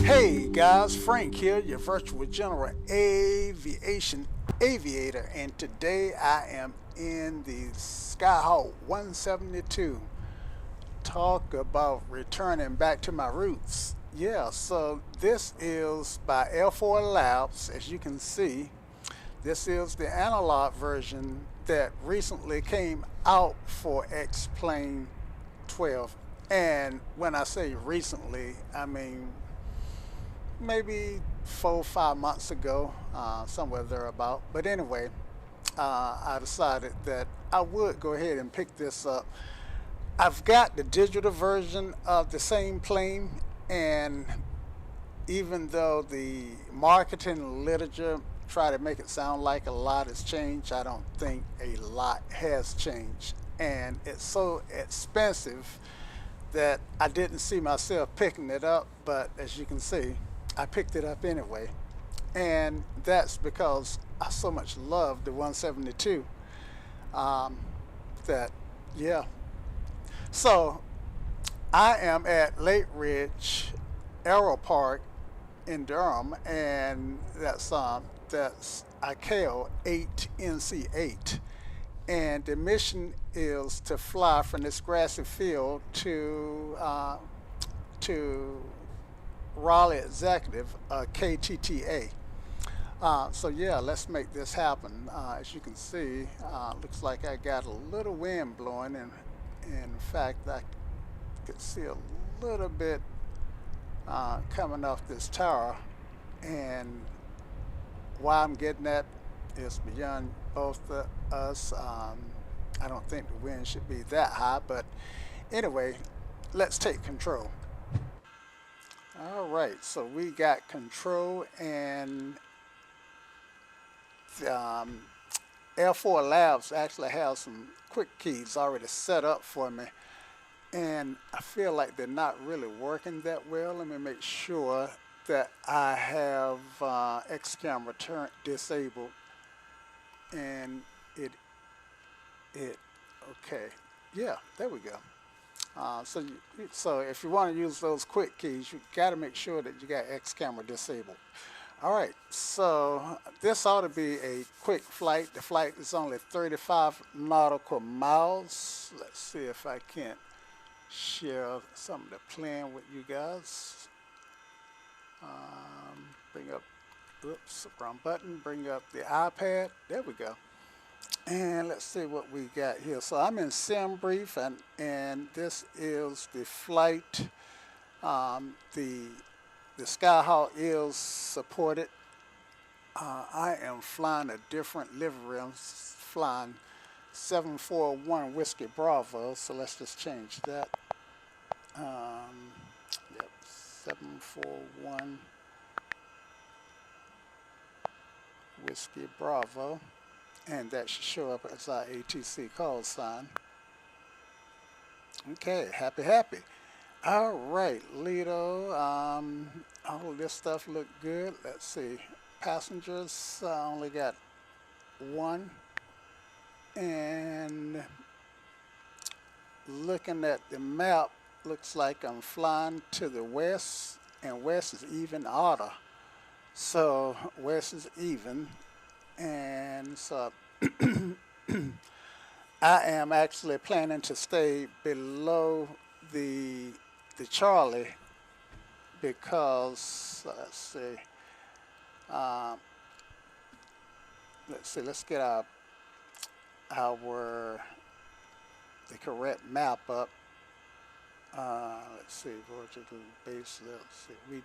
Hey guys, Frank here, your virtual general aviation aviator, and today I am in the Skyhawk 172. Talk about returning back to my roots. Yeah, so this is by AirfoilLabs. As you can see, this is the analog version that recently came out for X-Plane 12. And when I say recently, I mean maybe 4 or 5 months ago, somewhere thereabout. But anyway, I decided that I would go ahead and pick this up. I've got the digital version of the same plane, and even though the marketing literature try to make it sound like a lot has changed, I don't think a lot has changed. And it's so expensive that I didn't see myself picking it up, but as you can see, I picked it up anyway. And that's because I so much love the 172 um, that, yeah. So I am at Lake Ridge Aero Park in Durham, and that's ICAO 8NC8. And the mission is to fly from this grassy field to Raleigh Executive, KTTA. So yeah, let's make this happen. As you can see, looks like I got a little wind blowing, and in fact, I could see a little bit coming off this tower. And why I'm getting that is beyond both of us. I don't think the wind should be that high, but anyway, let's take control. All right, so we got control, and um, AirfoilLabs actually has some quick keys already set up for me, and I feel like they're not really working that well. Let me make sure that I have X camera disabled, and it okay, yeah, there we go. So if you want to use those quick keys, you got to make sure that you got X camera disabled. All right, so this ought to be a quick flight. The flight is only 35 nautical miles. Let's see if I can't share some of the plan with you guys. Bring up, oops, wrong button. Bring up the iPad. There we go. And let's see what we got here. So I'm in sim brief, and this is the flight. The Skyhawk is supported. I am flying a different livery. I'm flying 741 Whiskey Bravo. So let's just change that. Yep, 741 Whiskey Bravo. And that should show up as our ATC call sign. Okay, happy. All right, Lido. All of this stuff look good. Let's see. Passengers, I only got one. And looking at the map, looks like I'm flying to the west, and west is even odder. So west is even. And so I am actually planning to stay below the Charlie because let's get the correct map up. Let's see, vertical base. Let's see, we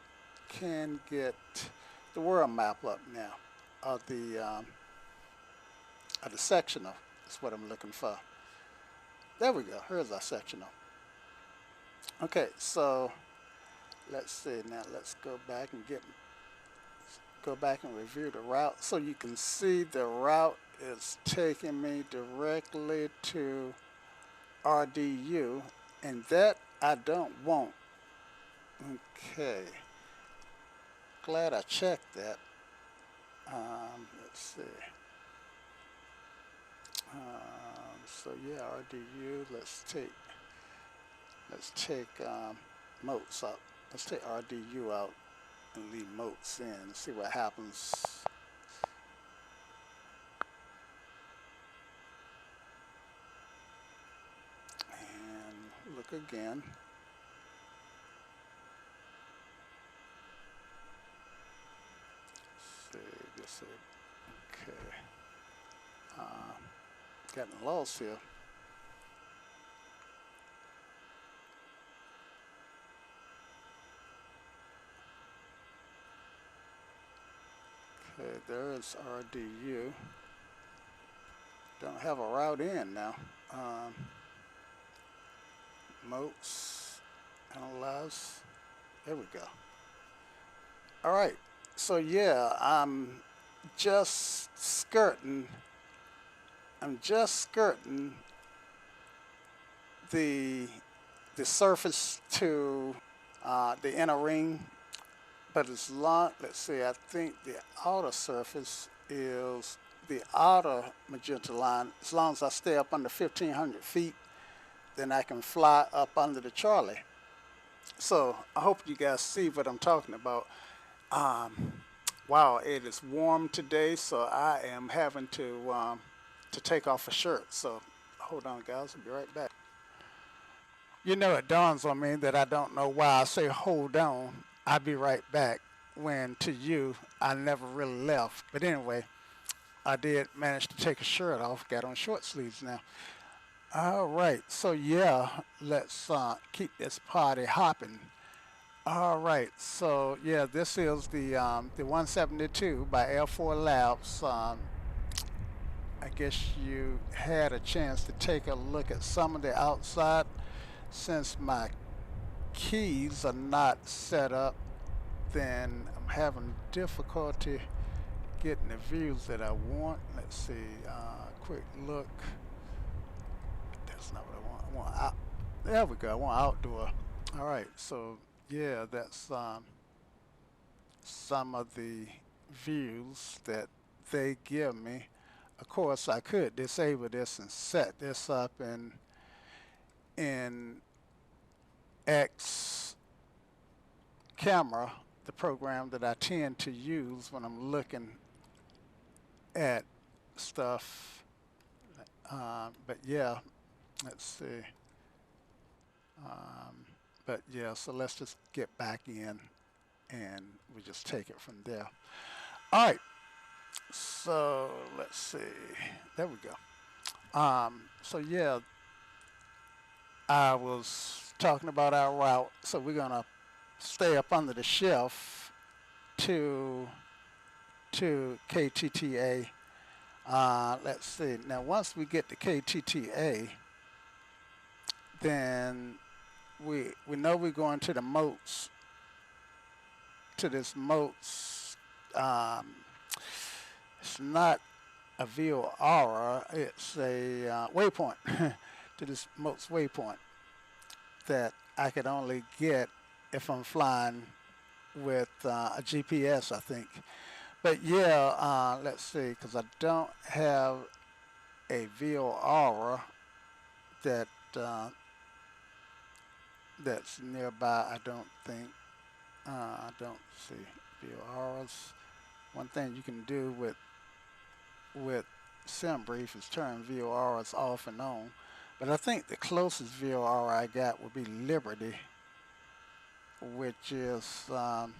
can get the world map up now. Of the sectional is what I'm looking for. There we go. Here's our sectional. Okay, so let's see. Now let's go back and review the route, so you can see the route is taking me directly to RDU, and that I don't want. Okay, glad I checked that. Let's see. So yeah, RDU. Let's take Moats out. Let's take RDU out. and leave motes in. See what happens. And look again. See, just okay. Getting lost here. Okay, there is RDU. Don't have a route in now. Motes, analyze. There we go. All right. So yeah, I'm just skirting the surface to the inner ring, but as long, let's see, I think the outer surface is the outer magenta line. As long as I stay up under 1,500 feet, then I can fly up under the Charlie. So I hope you guys see what I'm talking about. Wow, it is warm today, so I am having to take off a shirt. So hold on, guys, I'll be right back. You know, it dawns on me that I don't know why I say hold on, I'll be right back, when to you, I never really left. But anyway, I did manage to take a shirt off, got on short sleeves now. All right, so yeah, let's keep this party hopping. All right, so yeah, this is the 172 by AirfoilLabs. I guess you had a chance to take a look at some of the outside. Since my keys are not set up, then I'm having difficulty getting the views that I want. Let's see, quick look. That's not what I want. I want out. There we go. I want outdoor. All right, so yeah, that's some of the views that they give me. Of course, I could disable this and set this up in X camera, the program that I tend to use when I'm looking at stuff. But yeah, let's see. But yeah, so let's just get back in and we just take it from there. All right, so let's see. There we go. So yeah, I was talking about our route. So we're gonna stay up under the shelf to KTTA. Let's see. Now, once we get to KTTA, then we know we're going to the moats, to this moats. It's not a VOR, it's a waypoint, to this moats waypoint that I could only get if I'm flying with a GPS, I think. But yeah, let's see, because I don't have a VOR that that's nearby. I don't think. I don't see VORs. One thing you can do with SimBrief is turn VORs off and on. But I think the closest VOR I got would be Liberty, which is let's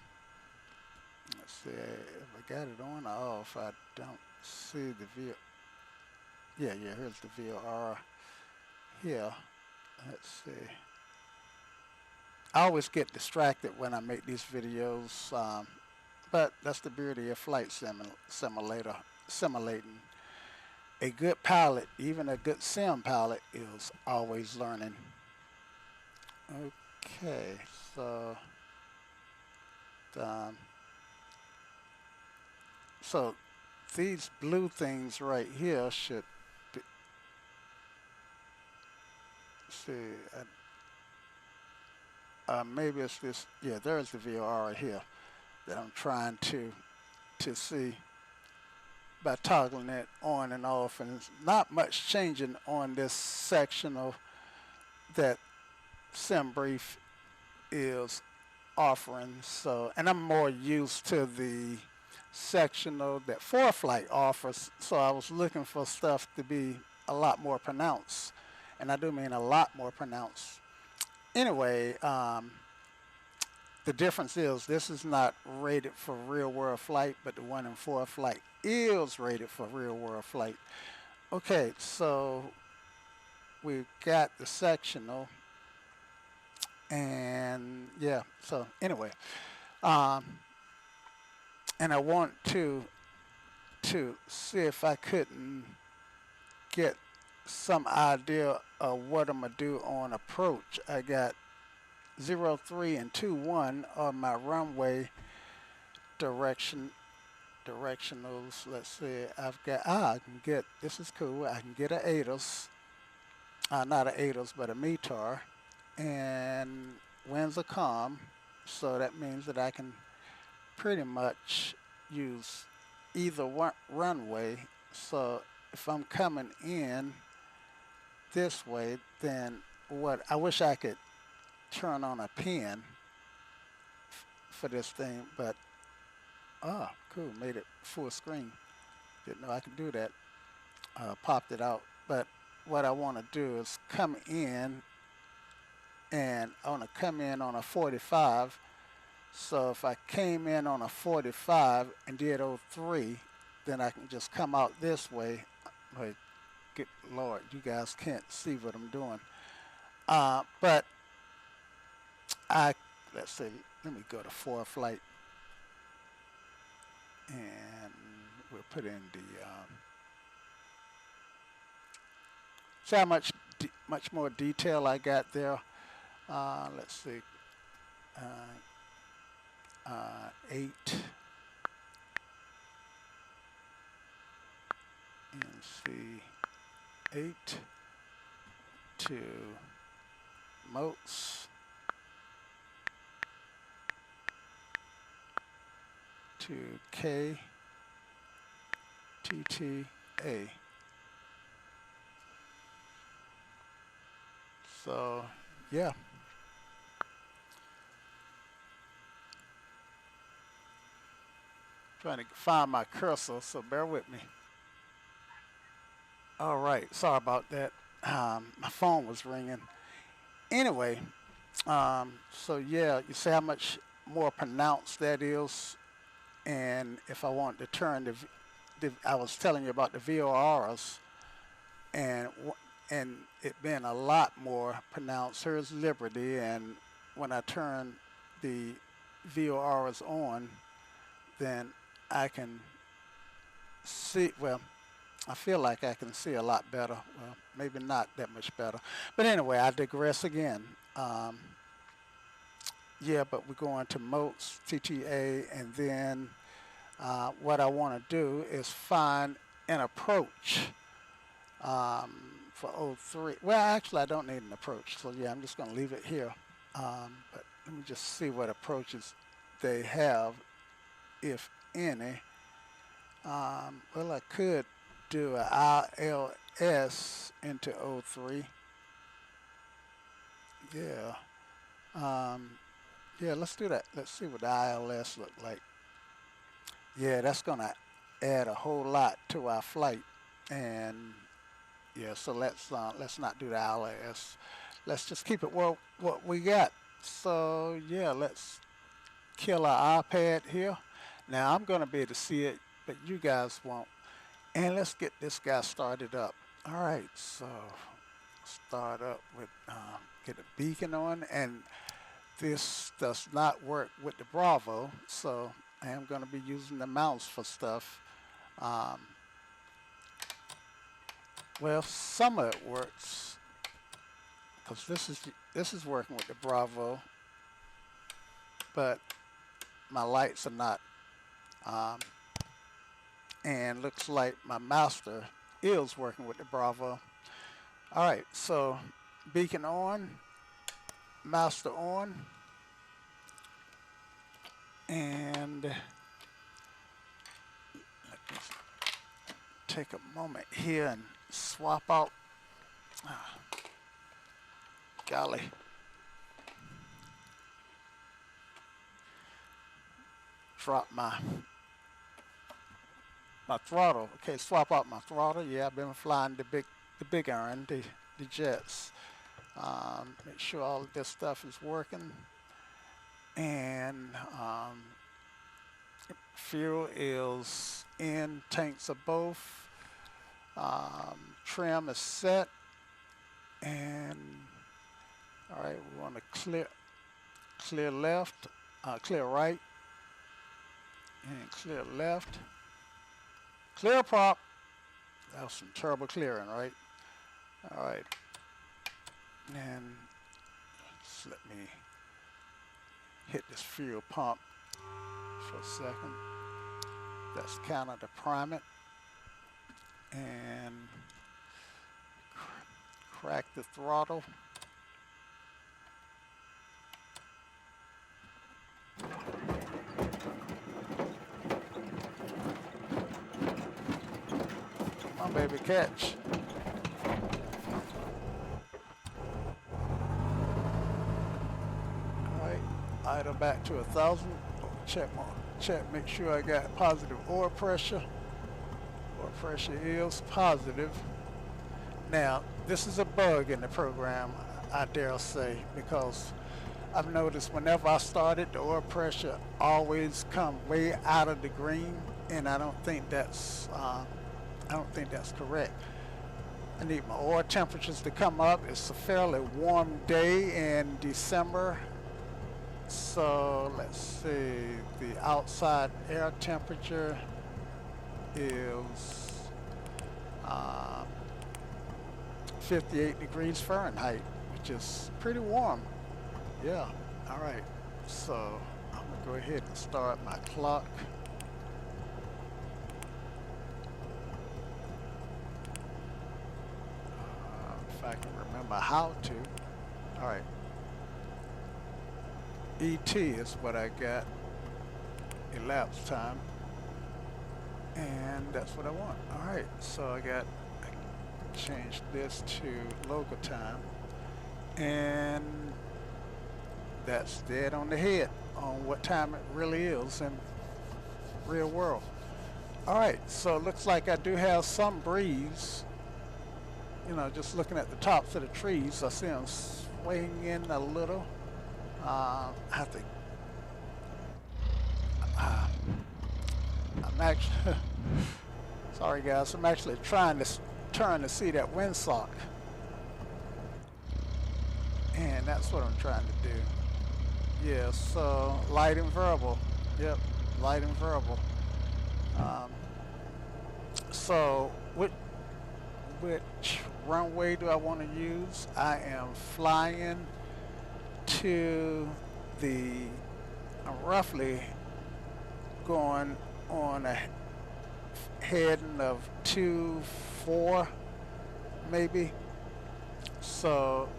see if I got it on or off. I don't see the VOR. Yeah, here's the VOR here. Let's see. I always get distracted when I make these videos, but that's the beauty of flight simulating. A good pilot, even a good sim pilot, is always learning. Okay, so these blue things right here should be, see, maybe it's this, yeah, there's the VOR right here that I'm trying to see by toggling it on and off, and it's not much changing on this section of that SimBrief is offering. So, and I'm more used to the sectional that ForeFlight offers. So I was looking for stuff to be a lot more pronounced, and I do mean a lot more pronounced. Anyway, the difference is this is not rated for real world flight, but the one in ForeFlight is rated for real world flight. Okay, so we've got the sectional, and yeah. So anyway, um, and I want to see if I couldn't get some idea of what I'm gonna do on approach. I got 03 and 21 on my runway directionals. Let's see. I've got I can get this is cool. I can get a ATOS, not a ATOS, but a METAR, and winds are calm, so that means that I can pretty much use either one runway. So if I'm coming in this way, then what I wish I could turn on a pin for this thing, but oh, cool, made it full screen. Didn't know I could do that. Popped it out. But what I want to do is come in, and I want to come in on a 45. So if I came in on a 45 and did 03, then I can just come out this way. Wait, good Lord, you guys can't see what I'm doing. But let's see, let me go to ForeFlight, and we'll put in the, see how much more detail I got there. Let's see, 8 NC 8 to motes to KTTA. So yeah. Trying to find my cursor, so bear with me. All right, sorry about that. My phone was ringing. Anyway, so yeah, you see how much more pronounced that is, and if I want to turn I was telling you about the VORs, and it being a lot more pronounced. Here's Liberty, and when I turn the VORs on, then I can see, well, I feel like I can see a lot better. Well, maybe not that much better. But anyway, I digress again. Yeah, but we're going to motes, TTA, and then what I want to do is find an approach for 03. Well, actually, I don't need an approach. So yeah, I'm just going to leave it here. But let me just see what approaches they have, if any. Well, I could do a ILS into 03. Yeah. Yeah, let's do that. Let's see what the ILS look like. Yeah, that's going to add a whole lot to our flight. And yeah, so let's not do the ILS. Let's just keep it what we got. So yeah, let's kill our iPad here. Now I'm going to be able to see it, but you guys won't. And let's get this guy started up. All right, so start up with get a beacon on, and this does not work with the Bravo, so I am going to be using the mouse for stuff. Well, some of it works because this is working with the Bravo, but my lights are not. And looks like my master is working with the Bravo. All right, so beacon on, master on, and let me take a moment here and swap out. Golly. drop my throttle. Okay, swap out my throttle. Yeah, I've been flying the big iron, the jets. Make sure all of this stuff is working, and fuel is in, tanks are both. Trim is set, and all right, we want to clear left, clear right, and clear left. Clear prop. That was some terrible clearing, right? All right. And just let me hit this fuel pump for a second. That's kind of to prime it. And crack the throttle. Come on, baby, catch. Alright, idle back to 1,000. Check, make sure I got positive oil pressure. Oil pressure is positive. Now, this is a bug in the program, I dare say, because I've noticed whenever I started, the oil pressure always come way out of the green, and I don't think that's correct. I need my oil temperatures to come up. It's a fairly warm day in December, so let's see. The outside air temperature is 58 degrees Fahrenheit, which is pretty warm. Yeah, all right. So I'm gonna go ahead and start my clock. If I can remember how to. All right. ET is what I got. Elapsed time. And that's what I want. All right, so I change this to local time, and that's dead on the head on what time it really is in real world. All right, so it looks like I do have some breeze. You know, just looking at the tops of the trees, I see them swaying in a little. I have to. I'm actually. Sorry, guys. I'm actually trying to turn to see that windsock, and that's what I'm trying to do. Yeah. So light and variable. Yep. Light and variable. So which runway do I want to use? I am flying to I'm roughly going on a heading of 2-4 maybe. So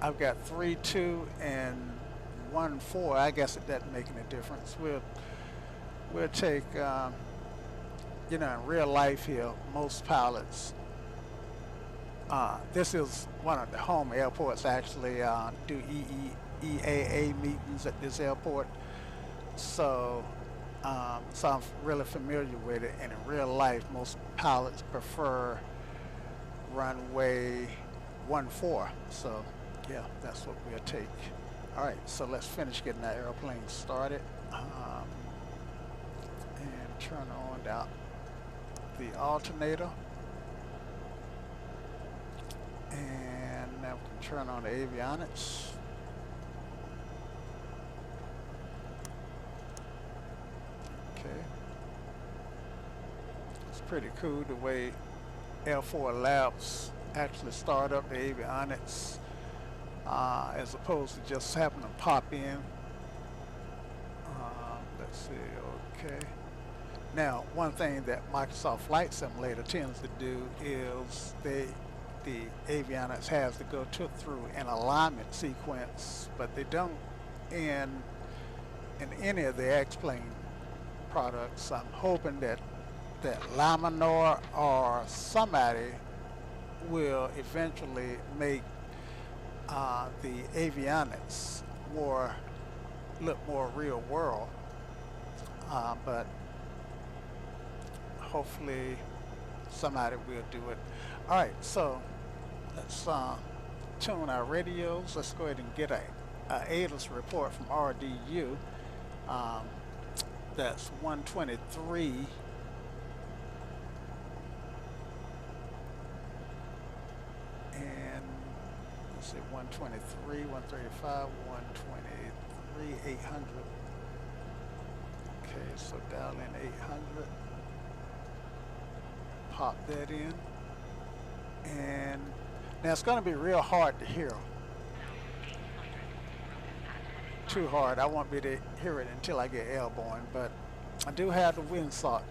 I've got 3-2 and 1-4. I guess it doesn't make any difference. We'll take you know, in real life here, most pilots, this is one of the home airports, actually do EAA meetings at this airport, so so I'm really familiar with it. And in real life, most pilots prefer runway 14. So yeah, that's what we'll take. All right, so let's finish getting that airplane started, and turn on the alternator, and now we can turn on the avionics. Okay, it's pretty cool the way AirfoilLabs actually start up the avionics, as opposed to just having to pop in. Let's see, okay. Now, one thing that Microsoft Flight Simulator tends to do is the avionics has to go through an alignment sequence, but they don't in any of the X-Plane products. I'm hoping that Laminar or somebody will eventually make the avionics look more real world. but hopefully somebody will do it. All right, so let's tune our radios. Let's go ahead and get a ADLS report from RDU. That's 123. And let's see, 123, 135, 123, 800. Okay, so dial in 800. Pop that in. And now it's going to be real hard to hear. Too hard. I won't be able to hear it until I get airborne, but I do have the windsock.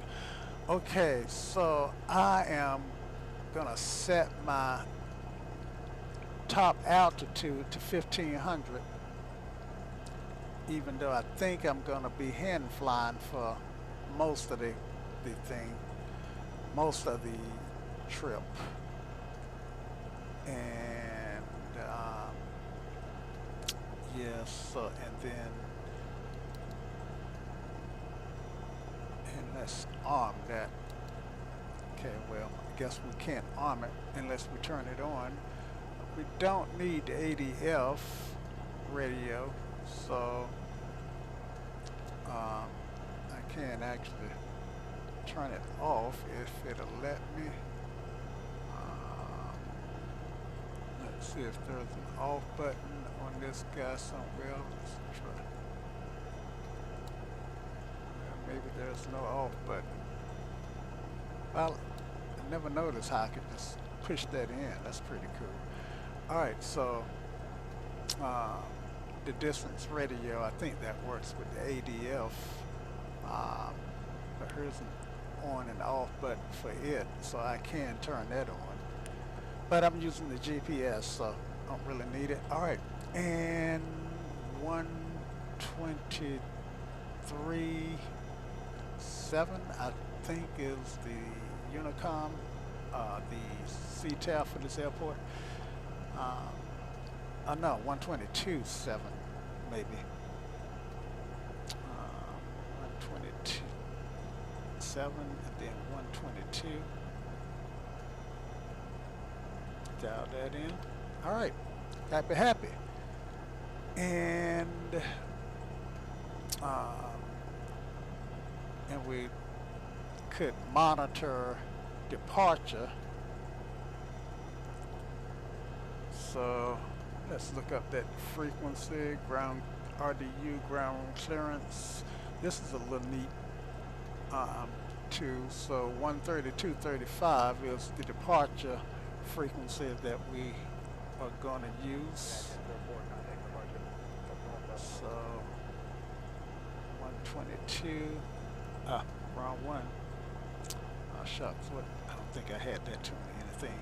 Okay, so I am going to set my top altitude to 1500, even though I think I'm going to be hand flying for most of the trip. And yes, so and let's arm that. Okay, well, I guess we can't arm it unless we turn it on. We don't need the ADF radio, so I can actually turn it off if it'll let me. Let's see if there's an off button on this guy somewhere. Let's try. Maybe there's no off button. Well, I never noticed how I could just push that in. That's pretty cool. Alright, so the distance radio, I think that works with the ADF. But here's an on and off button for it, so I can turn that on. But I'm using the GPS, so I don't really need it. Alright, and 123.7 I think is the Unicom, the CTAF for this airport. No, 122.7 maybe. 122.7 and then 122. Dial that in. All right, happy. And we could monitor departure. So let's look up that frequency, ground RDU, ground clearance. This is a little neat too. So 132.35 is the departure frequency that we are going to use. So 122. Wrong one. Oh shucks, what? I don't think I had that too many anything.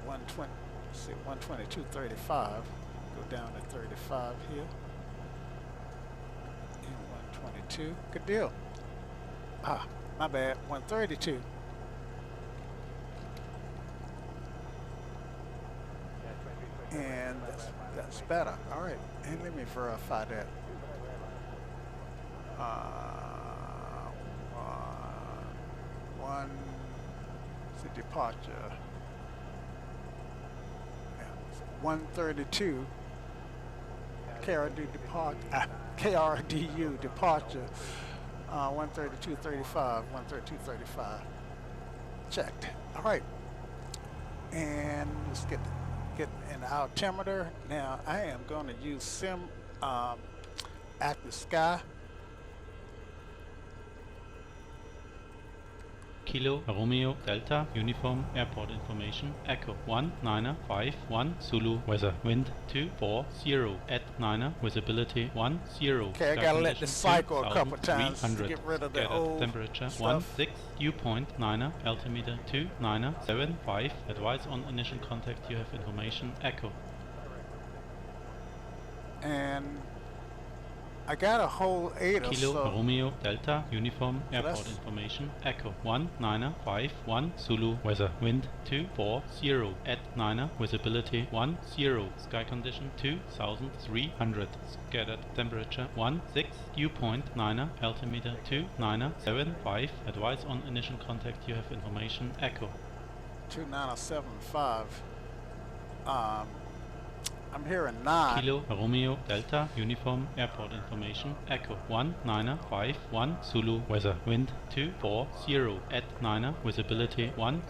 120. Let's see, 122.35. Go down to 35 here. And 122. Good deal. My bad. 132. And that's better. All right. And let me verify that. One is the departure. 132 KRDU departure. 132.35. 132.35. Checked. All right. And let's get an altimeter. Now I am going to use sim active sky. Kilo Romeo Delta Uniform Airport Information Echo 19551 Zulu weather wind 240 at 9 visibility 10. Okay, I gotta let this cycle a couple times to get rid of the old temperature stuff. 16 dew point 9 altimeter 2975 advise on initial contact you have information Echo. And I got a whole 8, Kilo so Romeo Delta Uniform Airport that's Information Echo 1951 Zulu Weather Wind 240 at 9 visibility 10 sky condition 2300 scattered temperature 16 dew point 9 altimeter 2975 advice on initial contact you have information Echo 2975. I'm hearing 9. Kilo Romeo Delta Uniform Airport Information Echo 1951 Zulu Weather Wind 240 at 9 visibility 10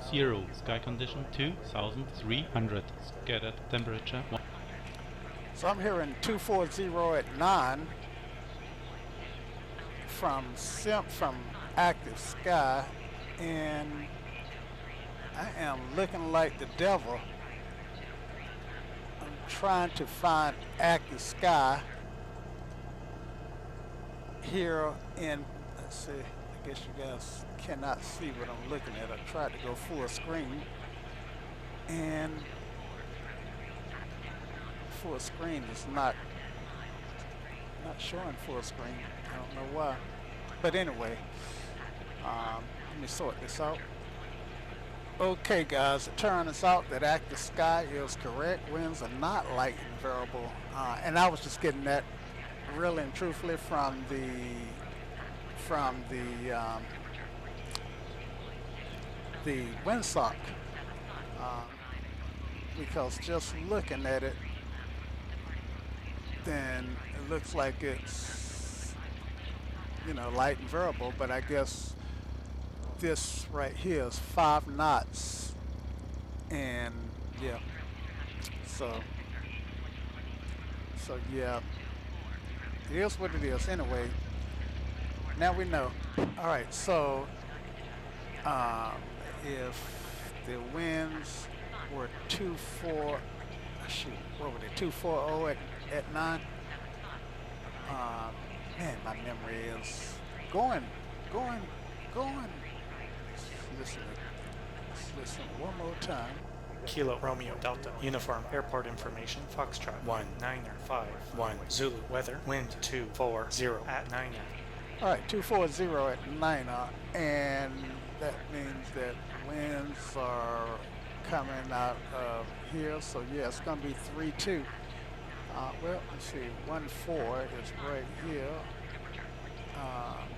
sky condition 2300 scattered temperature 1. So I'm hearing 240 at 9 from active sky, and I am looking like the devil. I'm trying to find active sky here in, let's see, I guess you guys cannot see what I'm looking at. I tried to go full screen, and full screen is not showing full screen. I don't know why, but anyway, let me sort this out. Okay guys, it turns out that active sky is correct. Winds are not light and variable, and I was just getting that really and truthfully from the windsock, because just looking at it, then it looks like it's, you know, light and variable, but I guess this right here is 5 knots, and yeah, so yeah, it is what it is. Anyway, now we know. All right, so if the winds were 2-4, shoot, what were they, 240 at 9? Man, my memory is going. Let's listen one more time. Kilo Romeo Delta Uniform Airport Information Foxtrot 1951 Zulu Weather Wind 240 at 9. All right, 240 at 9, and that means that winds are coming out of here. So yeah, it's going to be 3-2. Well, let's see, 1-4 is right here.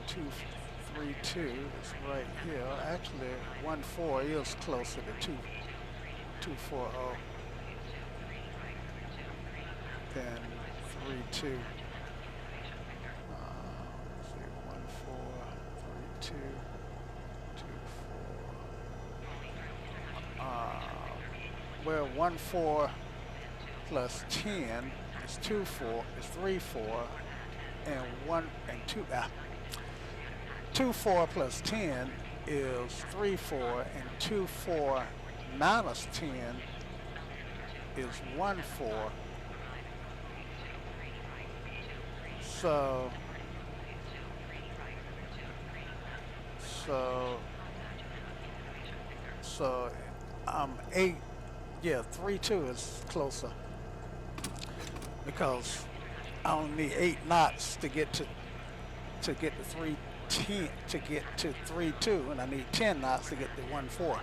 2-3-2 is right here. Actually, 1-4 is closer to 2-4-0 than 3-2. Let's see, 1-4, 3-2, 2-4. Well, 1-4 plus 10 is 2-4, is 3-4, and 2-4 plus 10 is 3-4, and 2-4 minus 10 is 1-4. So 8, yeah, 3-2 is closer, because I only need 8 knots to get to 3-10 to get to 3-2, and I need 10 knots to get to 1-4.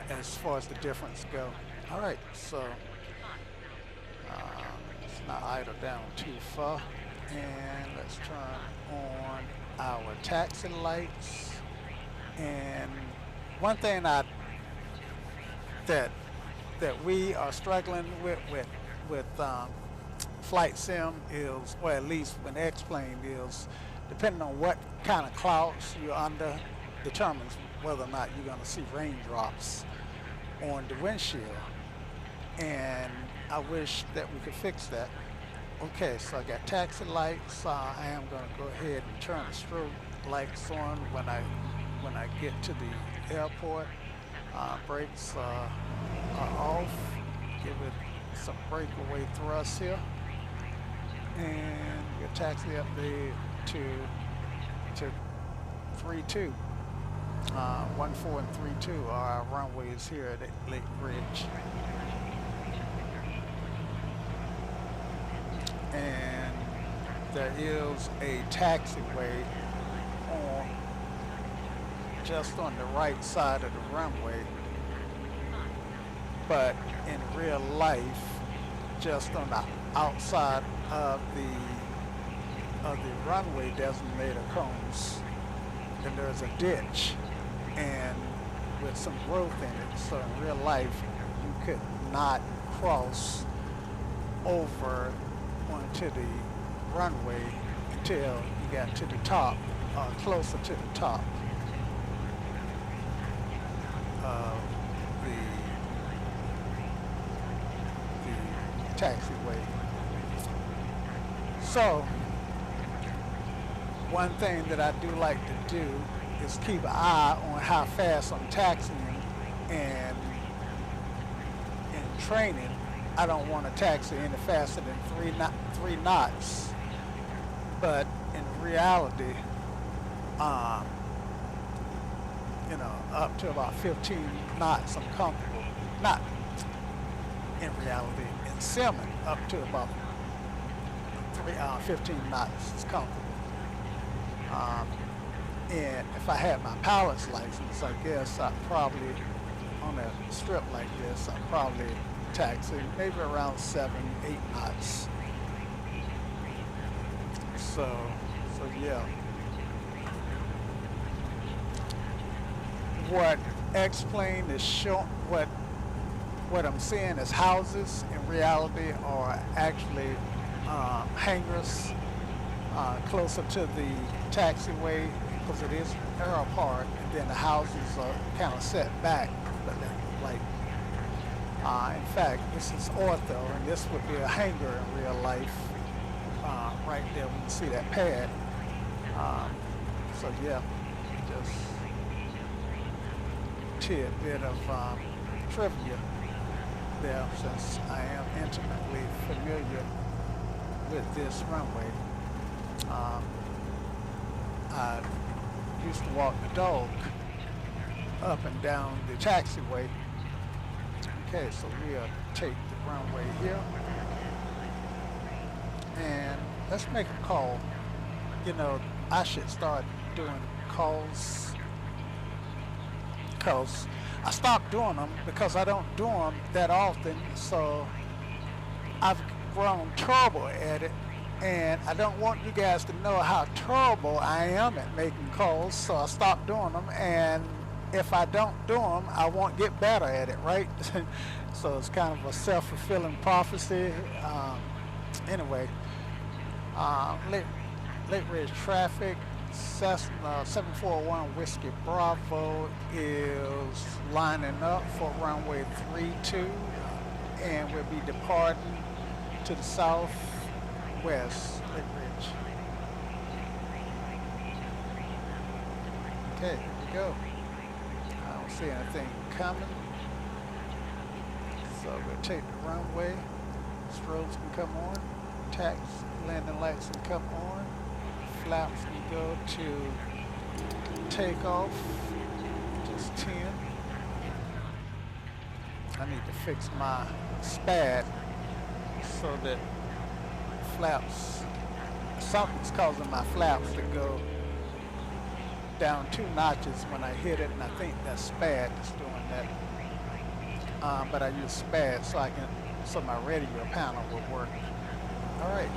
As far as the difference go. All right, so let's not idle down too far, and let's turn on our taxi lights. And one thing that we are struggling with flight sim is, or at least when X-plane is, depending on what kind of clouds you're under, determines whether or not you're going to see raindrops on the windshield. And I wish that we could fix that. Okay, so I got taxi lights. I am going to go ahead and turn the strobe lights on when I get to the airport. Brakes are off. Give it some breakaway thrust here, and your taxi up there to 3-2. 1-4 and 3-2 are our runways here at Lake Ridge. And there is a taxiway on just on the right side of the runway, but in real life, just on the outside of the runway designator cones, and there's a ditch and with some growth in it. So in real life, you could not cross over onto the runway until you got to the top, closer to the top of the taxiway. So one thing that I do like to do is keep an eye on how fast I'm taxiing, and in training I don't want to taxi any faster than 3 knots, but in reality, you know, up to about 15 knots I'm comfortable. Not in reality, in simming up to about 15 knots is comfortable. And if I had my pilot's license, I guess I'd probably, on a strip like this, I'd probably taxi maybe around 7, 8 knots. So yeah. What X-plane is showing, what I'm seeing as houses, in reality are actually hangars closer to the taxiway, because it is Aero Park, and then the houses are kind of set back. But like, in fact, this is ortho, and this would be a hangar in real life. Right there, we can see that pad. So yeah, just tidbit of trivia there, since I am intimately familiar with this runway. I used to walk the dog up and down the taxiway. Okay, so we'll take the runway here, and let's make a call. You know, I should start doing calls, because I stopped doing them because I don't do them that often. So I've grown terrible at it, and I don't want you guys to know how terrible I am at making calls, so I stopped doing them. And if I don't do them, I won't get better at it, right? So it's kind of a self-fulfilling prophecy. Anyway, Lake Ridge traffic, Cessna 741 Whiskey Bravo is lining up for runway 32, and we'll be departing to the southwest, Lake Ridge. Okay, here we go. I don't see anything coming, so we'll take the runway. Strobes can come on, tax landing lights can come on, flaps can go to takeoff, just 10. I need to fix my SPAD so that flaps, something's causing my flaps to go down 2 notches when I hit it, and I think that SPAD is doing that. But I use SPAD so my radio panel will work. All right,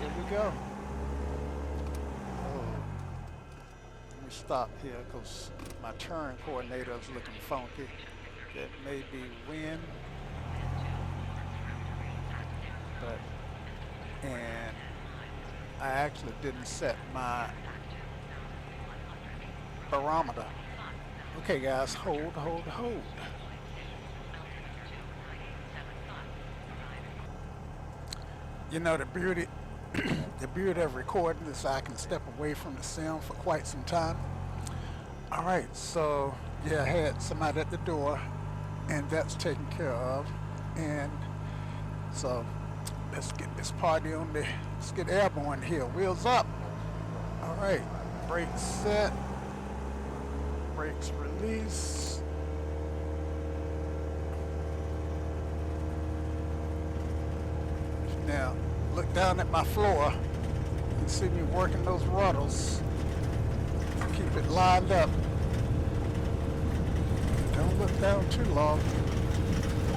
here we go. Oh, let me stop here because my turn coordinator is looking funky. That may be wind, and I actually didn't set my barometer. Okay guys, hold. You know, the beauty of recording is I can step away from the sim for quite some time. All right, so yeah, I had somebody at the door, and that's taken care of. And so let's get this party on let's get airborne here. Wheels up. All right, brakes set, brakes release. Now, look down at my floor and see me working those rudders. Keep it lined up. Don't look down too long.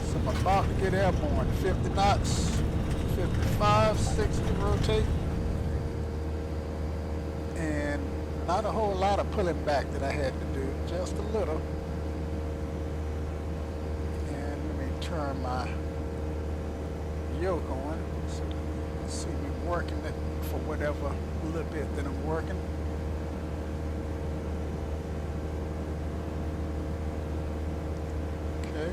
So I'm about to get airborne. 50 knots, 55, 60 rotate. And not a whole lot of pulling back that I had to do, just a little. And let me turn my yoke on so you can see me working it for whatever little bit that I'm working. Okay.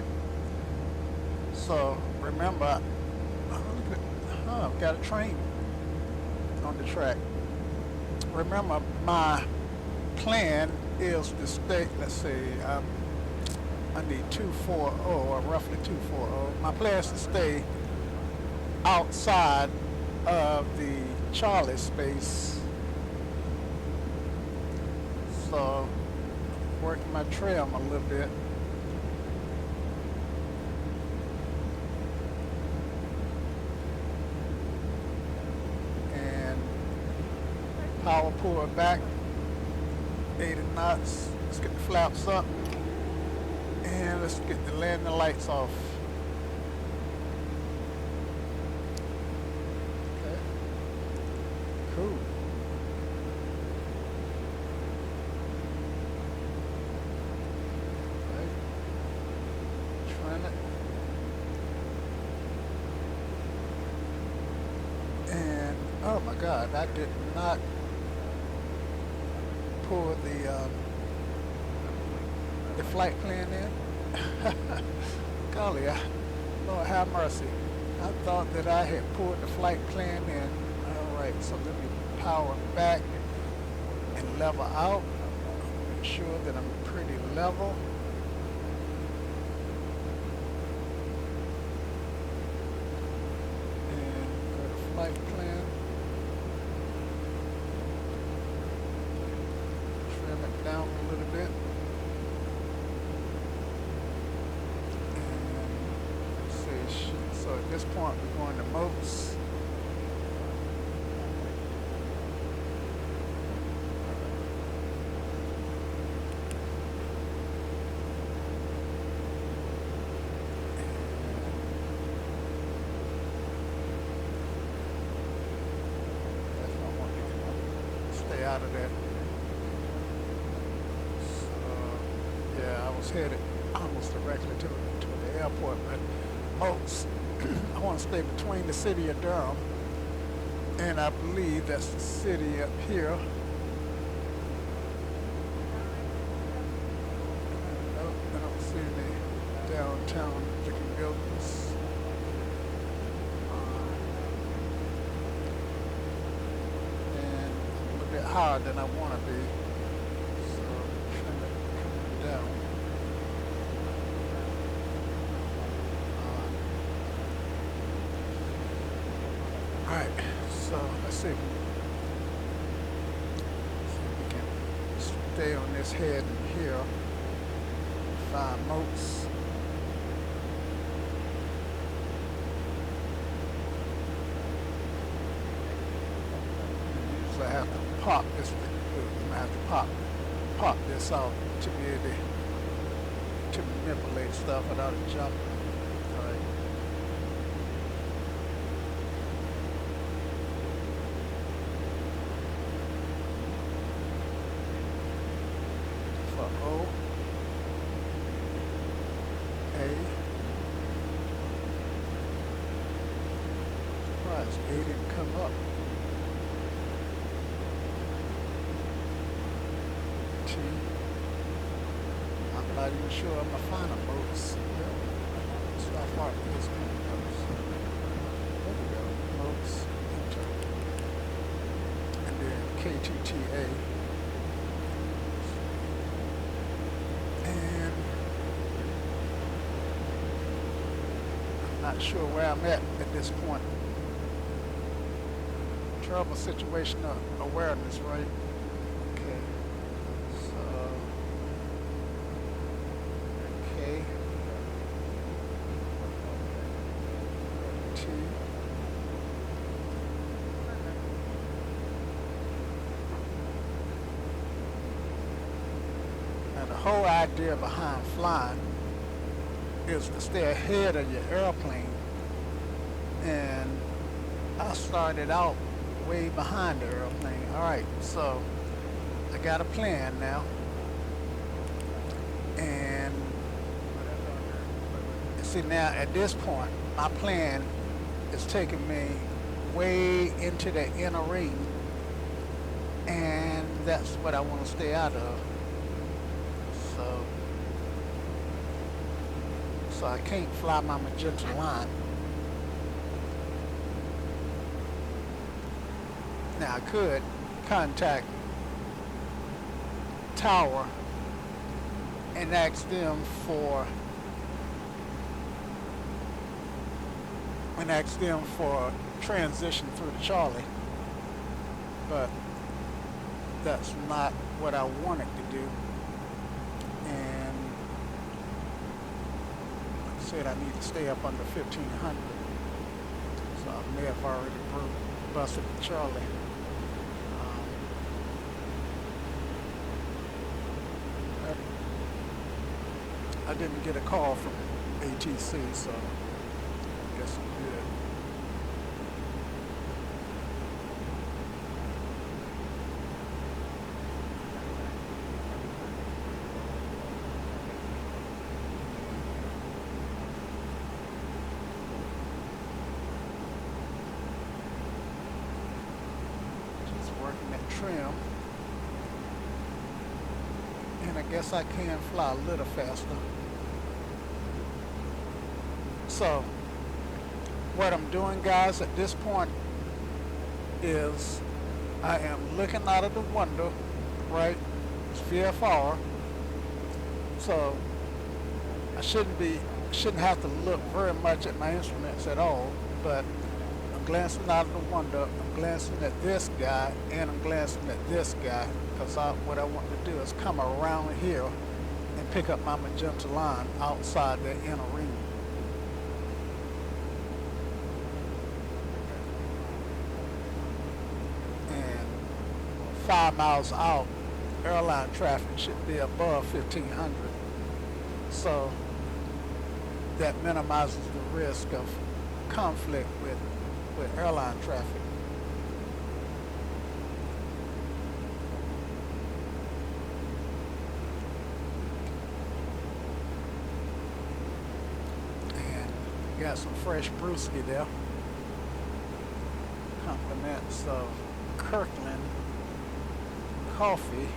So remember, I've got a train on the track. Remember, my plan is to stay, let's say, I need 240, or roughly 240. My plan is to stay outside of the Charlie space. So, working my trim a little bit. Power pull it back, 80 knots. Let's get the flaps up, and let's get the landing lights off. Okay, cool. Okay. Trim it. And oh my God, I did not pull the flight plan in. Golly, Lord have mercy. I thought that I had pulled the flight plan in. All right, so let me power back and level out. Make sure that I'm pretty level. And go to flight plan. Trim it down a little bit. And let's see, so at this point we're going to modes. Stay out of that. So, yeah, I was headed almost directly to the airport, but most I want to stay between the city of Durham, and I believe that's the city up here. Nope, I don't see any downtown looking buildings. Higher than I want to be, so trim it down. All right, so let's see. We can stay on this head here. Find modes. Usually I have to pop this. I'm gonna have to pop this out to be able to manipulate stuff without it jumping. All right. For O, A. Surprised A didn't come up. I'm not even sure I'm gonna find a modes. So how far this one goes. There we go. Modes, enter. And then KTTA. And I'm not sure where I'm at this point. Trouble situation awareness, right? Okay. the whole idea behind flying is to stay ahead of your airplane. And I started out way behind the airplane. All right, so I got a plan now. And see, now at this point, my plan is taking me way into the inner ring, and that's what I want to stay out of. So I can't fly my magenta line. Now I could contact Tower and ask them for transition through the Charlie, but that's not what I wanted to do. And like I said, I need to stay up under 1500, so I may have already busted the Charlie. I didn't get a call from ATC, so I guess I'm good. Just working that trim. And I guess I can fly a little faster. So what I'm doing, guys, at this point is I am looking out of the window, right? It's VFR, so I shouldn't have to look very much at my instruments at all, but I'm glancing out of the window, I'm glancing at this guy, and I'm glancing at this guy, because what I want to do is come around here and pick up my magenta line outside the inner ring. And 5 miles out, airline traffic should be above 1500. So that minimizes the risk of conflict with airline traffic. Got some fresh brewski there. Compliments of Kirkland coffee.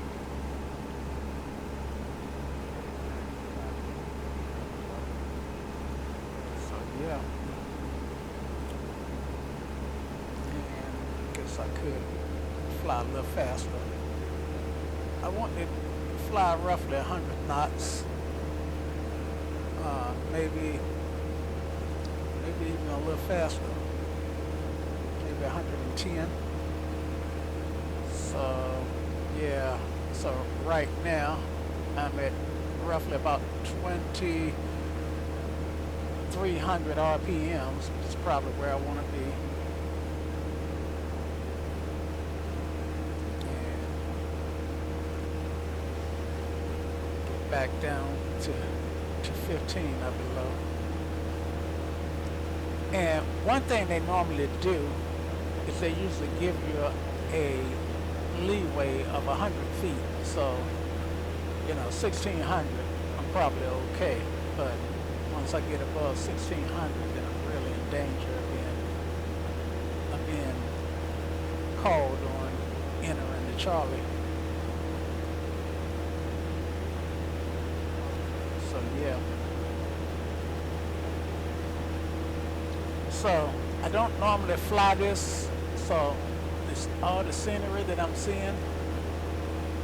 So yeah. And I guess I could fly a little faster. I want to fly roughly 100 knots. Maybe even a little faster, maybe 110. So yeah, so right now I'm at roughly about 2300 RPMs, which is probably where I want to be. And get back down to 15 up below. And one thing they normally do is they usually give you a leeway of 100 feet. So, 1600, I'm probably okay. But once I get above 1600, then I'm really in danger of being called on entering the Charlie. So, yeah. So I don't normally fly this, so all the scenery that I'm seeing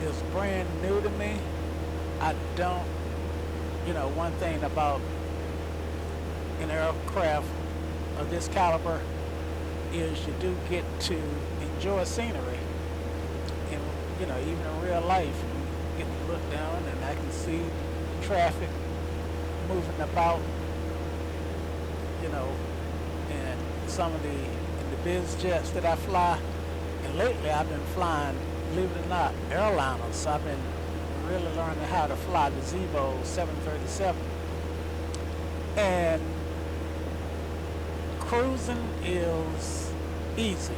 is brand new to me. I don't, one thing about an aircraft of this caliber is you do get to enjoy scenery. And, even in real life, you get to look down and I can see traffic moving about, and some of the biz jets that I fly. And lately I've been flying, believe it or not, airliners. I've been really learning how to fly the Zevo 737. And cruising is easy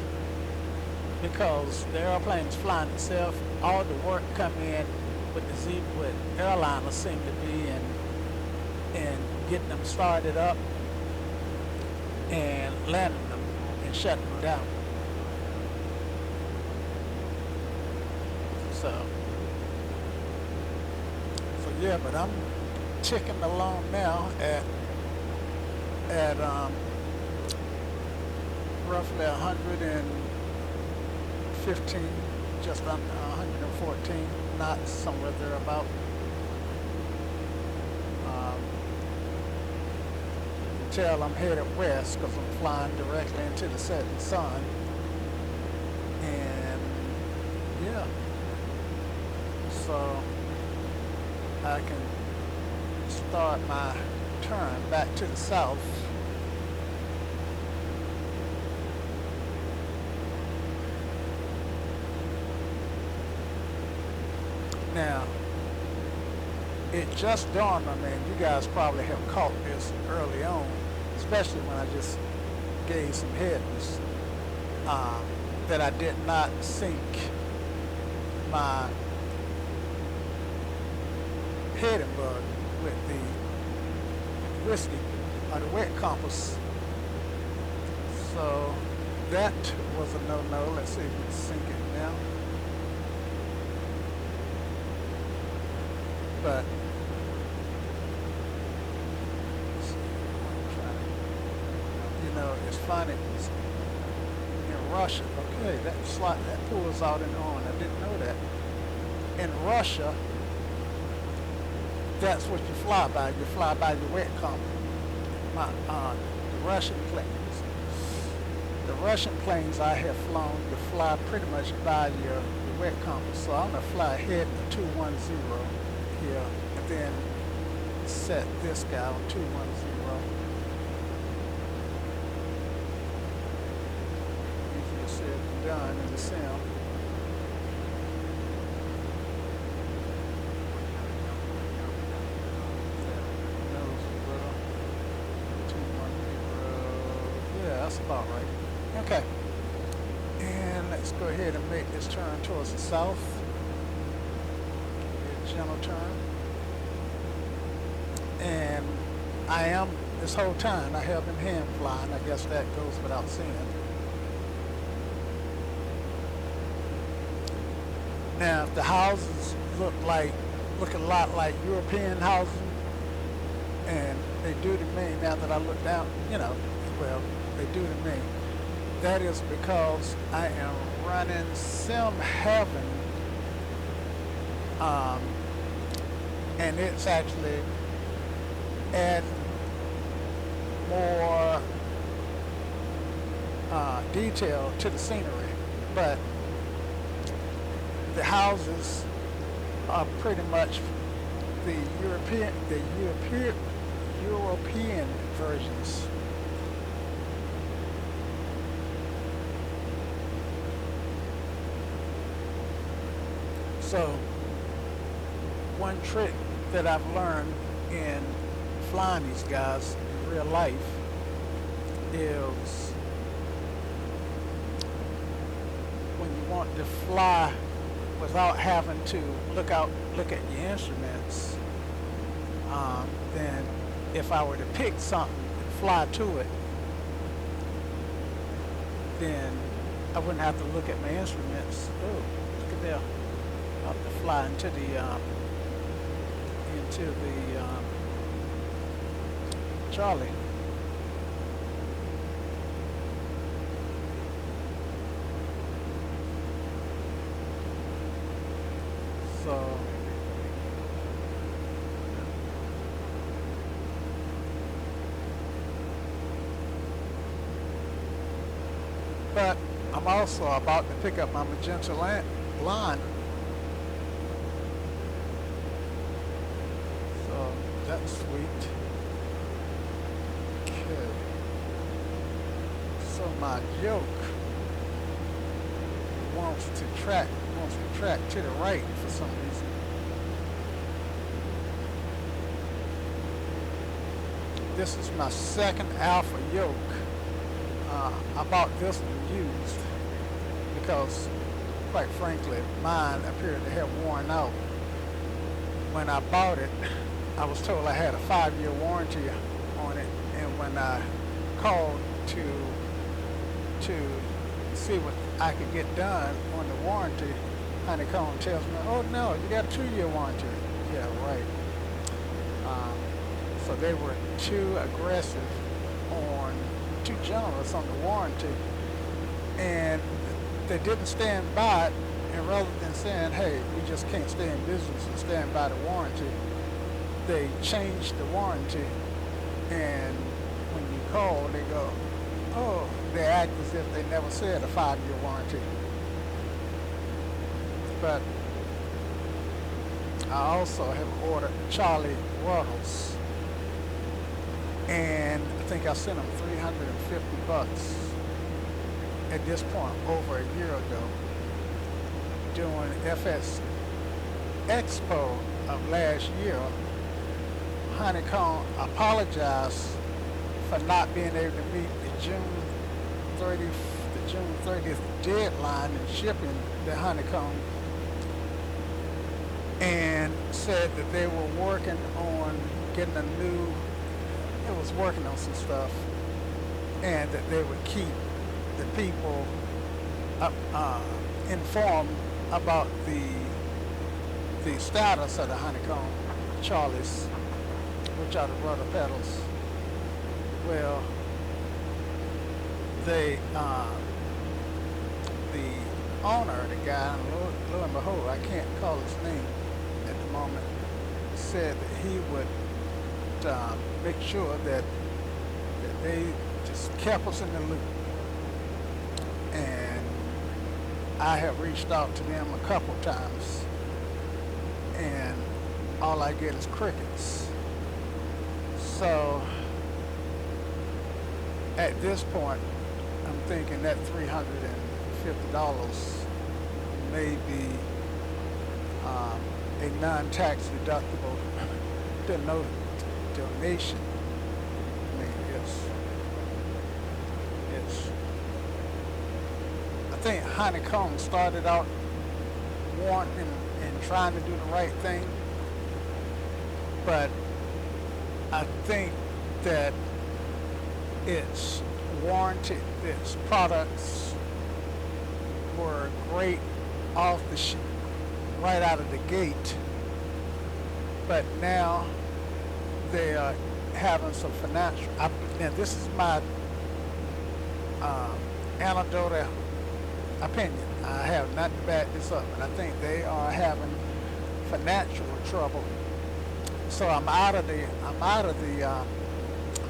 because the airplane's flying itself. All the work come in with with airliners seem to be in getting them started up and landing them and shutting them down. So yeah, but I'm ticking along now at roughly 115, just under 114 knots, somewhere thereabout. Tell I'm headed west because I'm flying directly into the setting sun. And yeah, so I can start my turn back to the south. Now, it just dawned on me, and you guys probably have caught this early on, especially when I just gave some headings, that I did not sync my heading bug with the whiskey or the wet compass. So that was a no-no. Let's see if we can sync it now. But you know, it's funny. It's in Russia, okay, that pulls out and on. I didn't know that. In Russia, that's what you fly by. You fly by your wet compass. The Russian planes. The Russian planes I have flown, you fly pretty much by your wet compass. So I'm gonna fly ahead in the 210 here, and then set this guy on 210. Easier said than done in the sim. That's about right. Okay. And let's go ahead and make this turn towards the south. A gentle turn. And I am, this whole time, I have been hand flying. I guess that goes without saying. Now, if the houses look a lot like European housing, and they do to me now that I look down, you know, well, they do to me. That is because I am running Sim Heaven, and it's actually adding more detail to the scenery, but the houses are pretty much the European versions. So, one trick that I've learned in flying these guys in real life is when you want to fly without having to look at your instruments, then if I were to pick something and fly to it, then I wouldn't have to look at my instruments. Oh, look at that. Up to fly into the Charlie. So but I'm also about to pick up my magenta line. That's sweet. Okay. So my yoke wants to track to the right for some reason. this is my second Alpha yoke. I bought this one used because, quite frankly, mine appeared to have worn out. When I bought it, I was told I had a 5-year warranty on it, and when I called to see what I could get done on the warranty, Honeycomb tells me, "Oh no, you got a 2-year warranty." Yeah, right. So they were too aggressive too generous on the warranty, and they didn't stand by it. And rather than saying, "Hey, we just can't stay in business and stand by the warranty," they changed the warranty. And when you call, they go, "Oh," they act as if they never said a 5-year warranty. But I also have ordered Charlie Ruddles, and I think I sent them $350 at this point over a year ago during FS Expo of last year. Honeycomb apologized for not being able to meet the June 30th deadline in shipping the Honeycomb, and said that they were working on getting working on some stuff, and that they would keep the people informed about the status of the Honeycomb Charlies, which are the rudder pedals. Well, the owner, the guy, lo and behold, I can't call his name at the moment, said that he would make sure that they just kept us in the loop. And I have reached out to them a couple times, and all I get is crickets. So at this point, I'm thinking that $350 may be a non-tax deductible donation. I mean, I think Honeycomb started out wanting and trying to do the right thing, but I think that its warranty, its products were great off the right out of the gate, but now they are having some financial. Now this is my anecdotal opinion. I have not to back this up, but I think they are having financial trouble. So I'm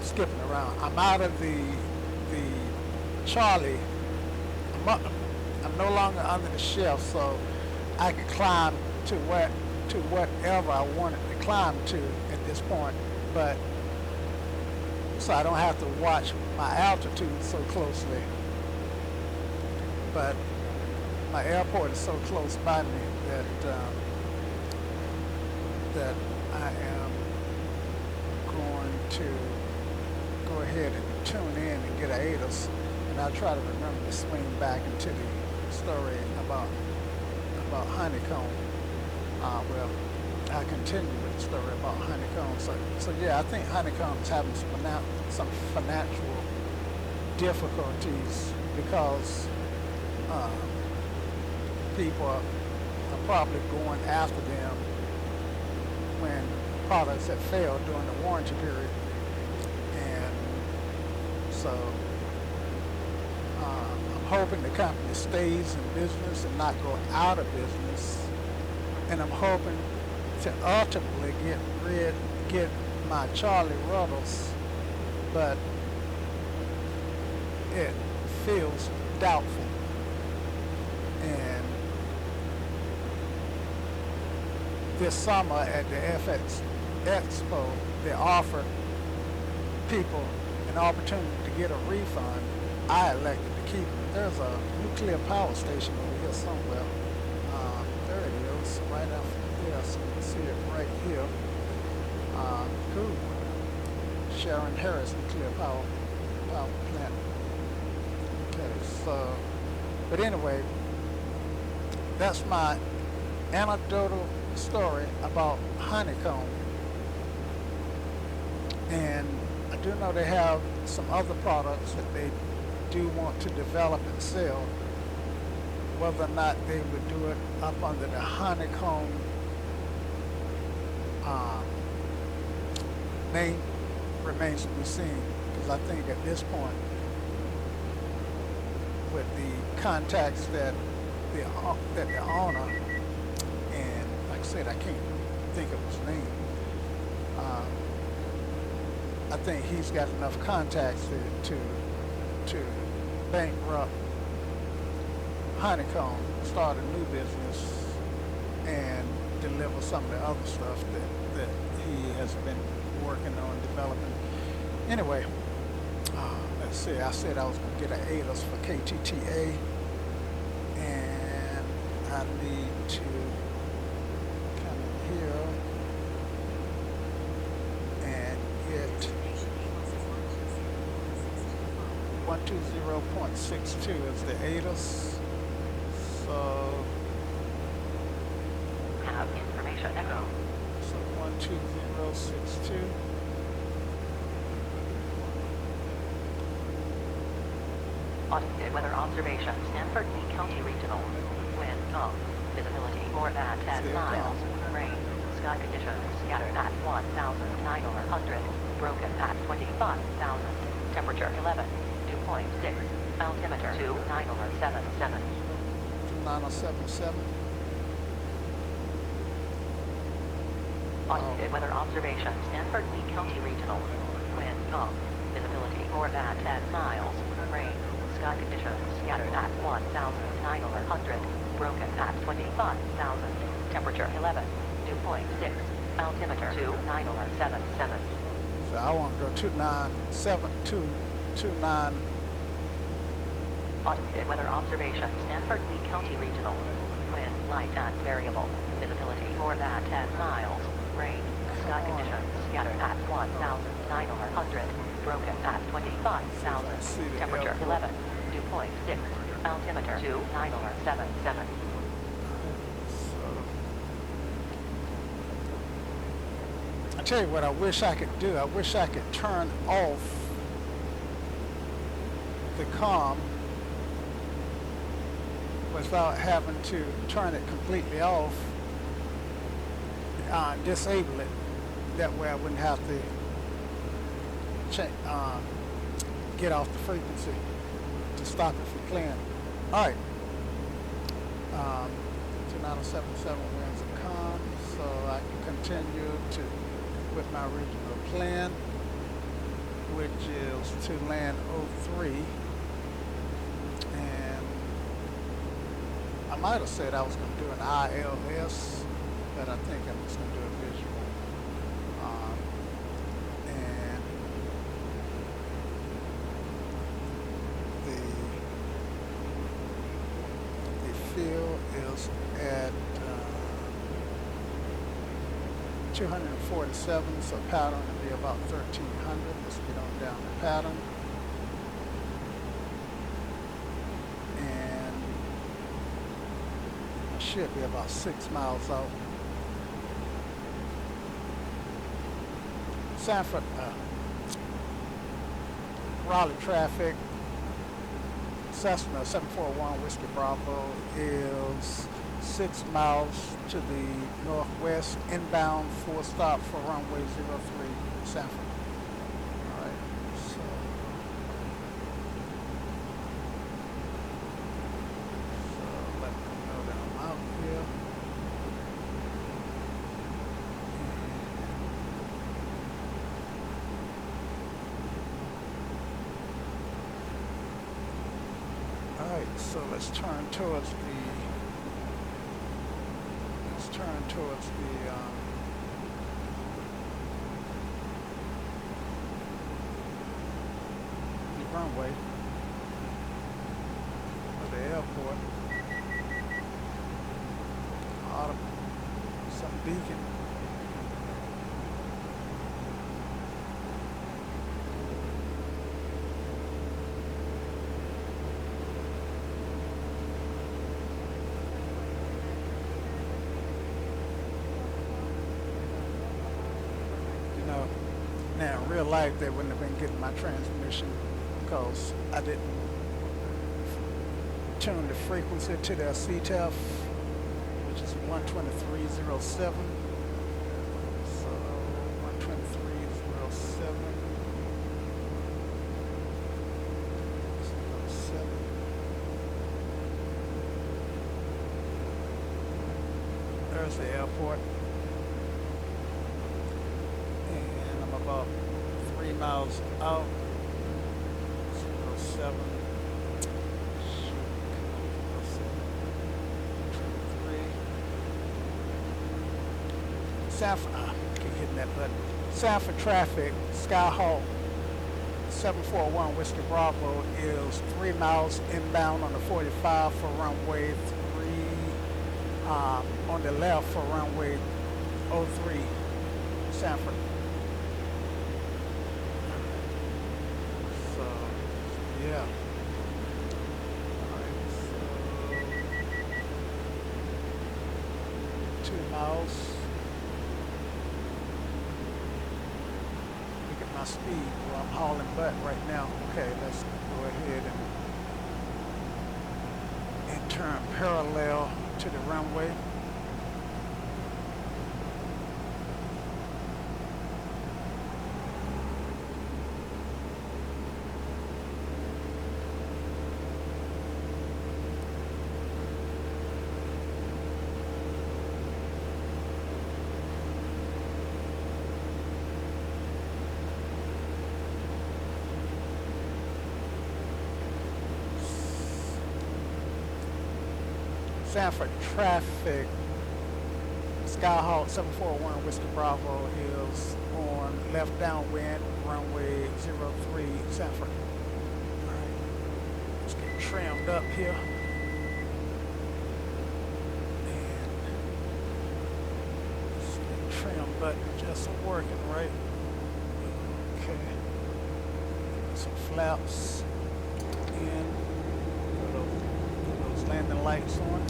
skipping around. I'm out of the Charlie. I'm no longer under the shelf, so I can climb to whatever I wanted to climb to at this point. But so I don't have to watch my altitude so closely. But my airport is so close by me that I am going to go ahead and tune in and get a ATIS, and I'll try to remember to swing back into the story about Honeycomb. Well, I continue with the story about Honeycomb. So yeah, I think Honeycomb is having some financial difficulties because people are probably going after them when products have failed during the warranty period. And so I'm hoping the company stays in business and not go out of business. And I'm hoping to ultimately get my Charlie Ruddles, but it feels doubtful. And this summer at the FX Expo, they offered people an opportunity to get a refund. I elected to keep it. There's a nuclear power station over here somewhere. There it is, right after here. So you can see it right here. Cool. Sharon Harris Nuclear Power Plant. Okay, so, but anyway, that's my anecdotal story about honeycomb. And I do know they have some other products that they do want to develop and sell. Whether or not they would do it up under the honeycomb name remains to be seen. Because I think at this point, with the contacts that the owner, and like I said, I can't think of his name. I think he's got enough contacts to bankrupt Honeycomb, start a new business, and deliver some of the other stuff that he has been working on developing. Anyway, let's see. I said I was going to get an ALIS for KTTA, and I need to come in here and get 120.62 is the ALIS. So have information echo. So 12062. Audited weather observation. Sanford County Regional. Wind up. Visibility more than 10 miles. Rain. Sky conditions scattered at 1,900. Broken at 25,000. Temperature 11. 2.6. Altimeter 29077. 9077. Audited weather observation. Sanford County Regional. Wind up. Visibility more than 10 miles. Rain. Sky conditions scattered at 1,900. Broken at 25,000. Temperature 11. 2.6. Altimeter 29077. So I want to go 29729. Audited weather observation. Sanford County Regional. Wind light and variable. Visibility more than 10 miles. Rain. Sky conditions scattered at 1,900. Broken at 25,000. Temperature 11. 2.6. Altimeter 29077. I tell you what I wish I could do. I wish I could turn off the comm without having to turn it completely off, disable it. That way I wouldn't have to get off the frequency to stop it from playing. All right. 2977 winds of comm, so I can continue with my original plan, which is to land 03. And I might have said I was going to do an ILS, but I think I'm just going to do a visual. And the field is at 247, so pattern will be about 1300. Let's get on down the pattern. And I should be about 6 miles out. Sanford, Raleigh traffic, Cessna 741 Whiskey Bravo is 6 miles to the northwest, inbound, full stop for runway 03, Sanford. All right, so let them know that I'm out here. All right, so let's turn towards the runway of the airport. Some beacon. real life, they wouldn't have been getting my transmission because I didn't tune the frequency to their CTF, which is 123.07. So 123.07. There's the airport. And I'm about 3 miles out. 07. Sanford, keep hitting that button. Sanford traffic, Skyhawk 741 Whiskey Bravo is 3 miles inbound on the 45 for runway 3, on the left for runway 03, Sanford. So, yeah. All right, so 2 miles. My speed. Well, I'm hauling butt right now. Okay, let's go ahead and turn parallel to the runway. Sanford traffic, Skyhawk 741 Whiskey Bravo is on left downwind, runway 03, Sanford. All right, let's get trimmed up here. And let's get trim button just working, right? Okay. Some flaps in. Put those landing lights on.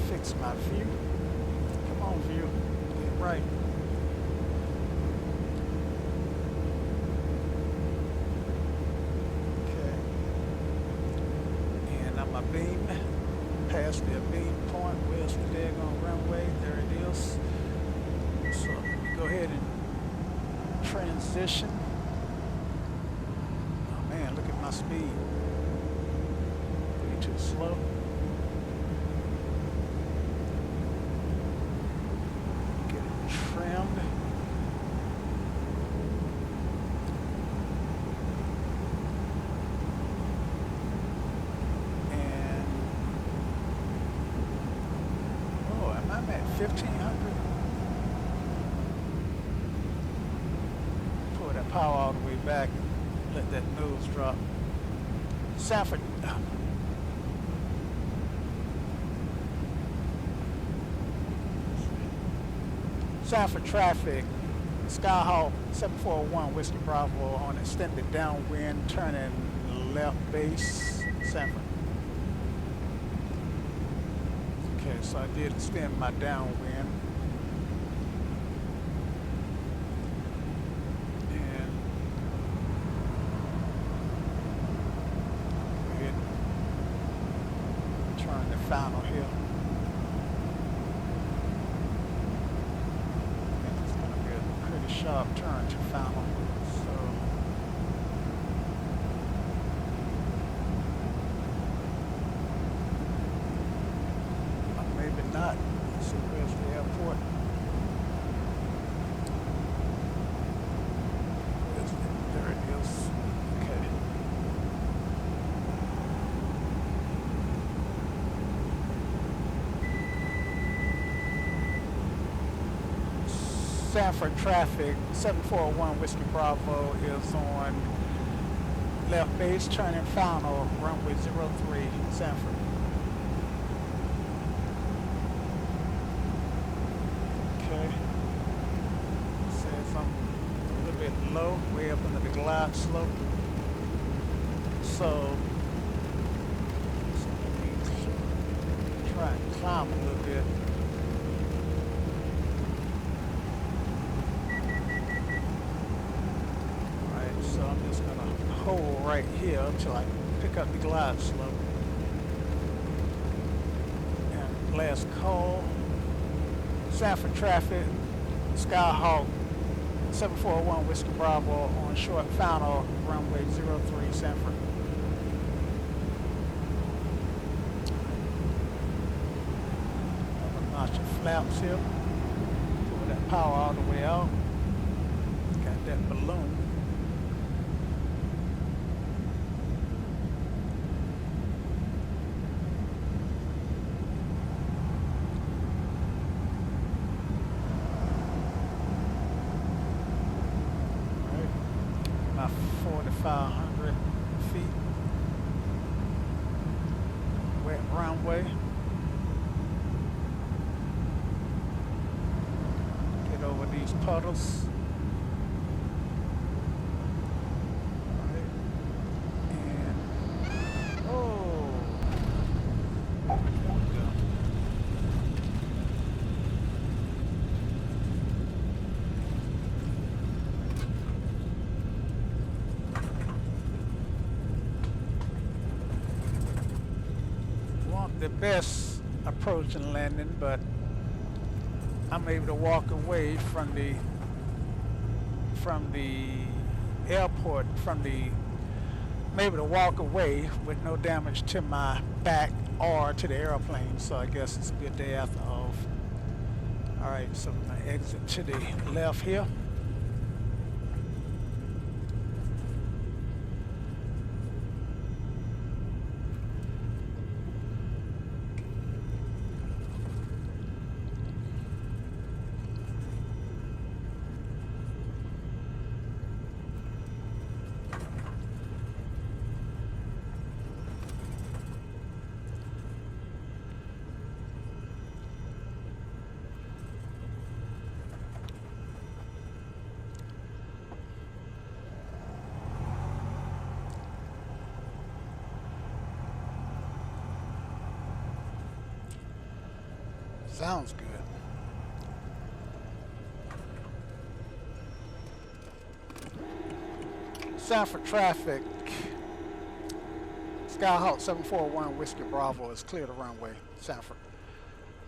Fix my view. Come on, view. Get right. Okay. And I'm a beam. Past the beam point. Where's the daggone runway? There it is. So go ahead and transition. Oh man, look at my speed. Way too slow. Trimmed. And oh, am I at 1500? Pull that power all the way back and let that nose drop. Sanford. Sanford traffic, Skyhawk 741 Whiskey Bravo on extended downwind, turning left base, Sanford. Okay, so I did extend my downwind. And go ahead and turn the final here. Sharp turn to final. So maybe not. Let's see, where's the airport? There it is. Okay. Sanford traffic, 741 Whiskey Bravo is on left base, turning final, runway 03, Sanford. Okay. Says I'm a little bit low, way up into the glide slope. So let me try and climb a little bit. hold right here until I pick up the glide slope. And last call. Sanford traffic, Skyhawk 741 Whiskey Bravo on short final runway 03 Sanford. Notch your flaps here. Pull that power all the way out. Got that balloon. About 4,500 feet. Wet runway. Get over these puddles. Right. And oh, there we go. The best approach and landing, but I'm able to walk away from the airport, I'm able to walk away with no damage to my back or to the airplane, so I guess it's a good day after off. Alright, so we're going to exit to the left here. Sounds good. Sanford traffic. Skyhawk 741 Whiskey Bravo is clear to runway, Sanford.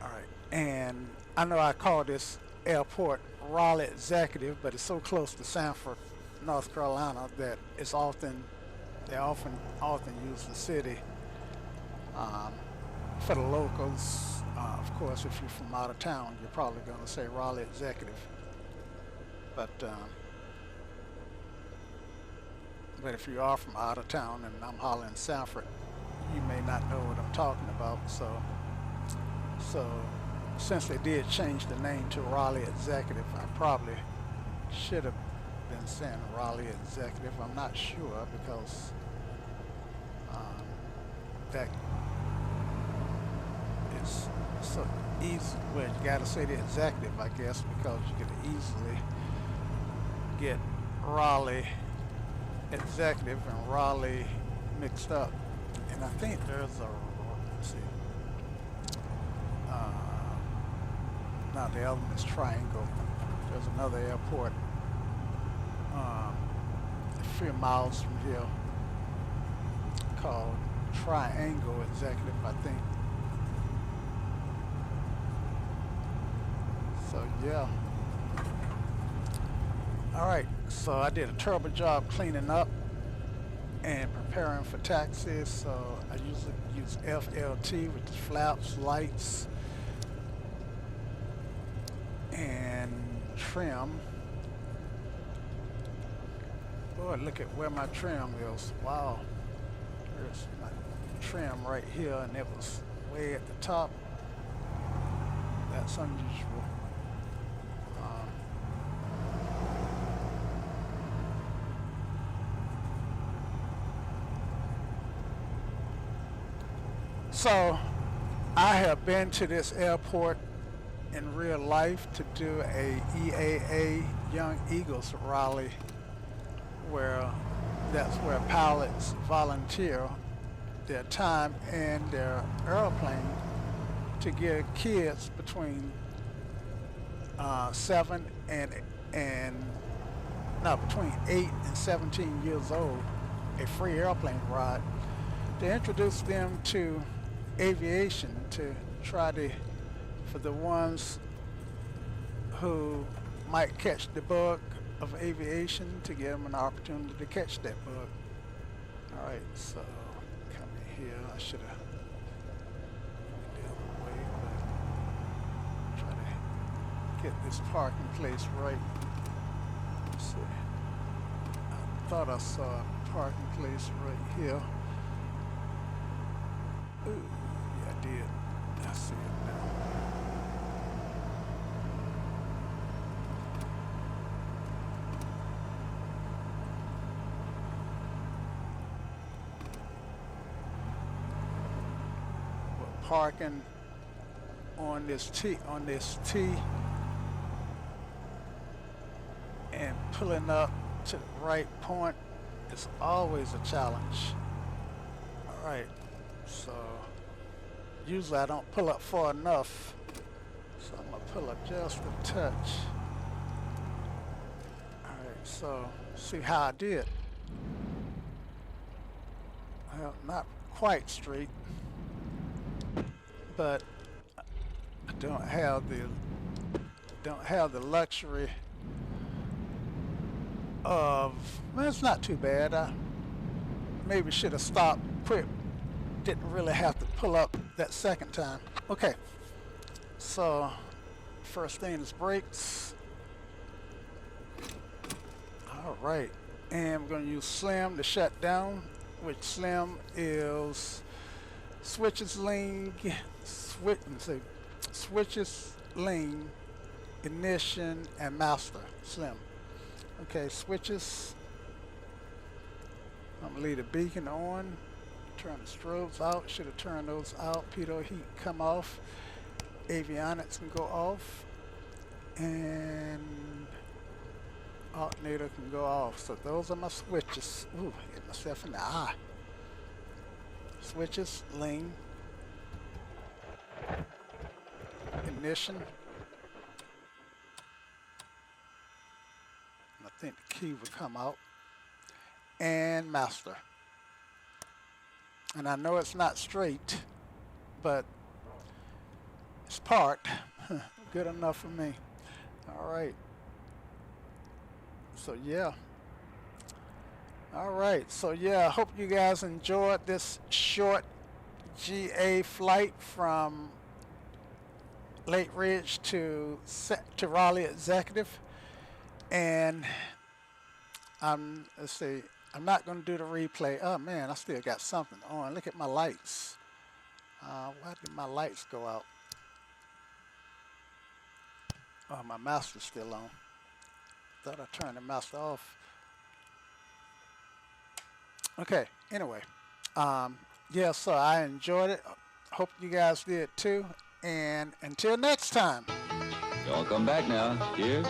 All right, and I know I call this airport Raleigh Executive, but it's so close to Sanford, North Carolina, that it's they often use the city for the locals. Of course, if you're from out of town, you're probably going to say Raleigh Executive. But if you are from out of town and I'm hollering Sanford, you may not know what I'm talking about. So since they did change the name to Raleigh Executive, I probably should have been saying Raleigh Executive. I'm not sure because that is so easy. Well, you got to say the executive, I guess, because you could easily get Raleigh Executive and Raleigh mixed up. And I think there's a, let's see, now the other one is Triangle. There's another airport a few miles from here called Triangle Executive, I think. So yeah. All right, so I did a terrible job cleaning up and preparing for taxis. So I usually use FLT with the flaps, lights, and trim. Boy, look at where my trim is. Wow, there's my trim right here, and it was way at the top. That's unusual. So I have been to this airport in real life to do a EAA Young Eagles rally, that's where pilots volunteer their between 8 and 17 years old a free airplane ride to introduce them to aviation, to try to, for the ones who might catch the bug of aviation, to give them an opportunity to catch that bug. All right, so come in here. I should have went the other way, but try to get this parking place right. Let's see. I thought I saw a parking place right here. Ooh, yeah, I did. I see it now. We're parking on this T, and pulling up to the right point is always a challenge. All right. So usually I don't pull up far enough, so I'm gonna pull up just a touch. Alright, so see how I did. Well, not quite straight, but I don't have the luxury of, well, it's not too bad. I maybe should have stopped quick. Didn't really have to pull up that second time. Okay, so first thing is brakes. All right, and we're going to use SLIM to shut down, which SLIM is switches, lean, switches, lean, ignition, and master. SLIM. Okay, switches. I'm gonna leave the beacon on. Turn the strobes out. Should have turned those out. Pitot heat come off. Avionics can go off, and alternator can go off. So those are my switches. Ooh, hit myself in the eye. Switches, lean, ignition. And I think the key will come out. And master. And I know it's not straight, but it's parked. Good enough for me. All right. So yeah. All right. So yeah, I hope you guys enjoyed this short GA flight from Lake Ridge to Raleigh Executive. And let's see. I'm not going to do the replay. Oh man, I still got something on. Look at my lights. Why did my lights go out? Oh, my master's still on. Thought I turned the master off. Okay, anyway. Yeah, so I enjoyed it. Hope you guys did too. And until next time. Y'all come back now. Cheers.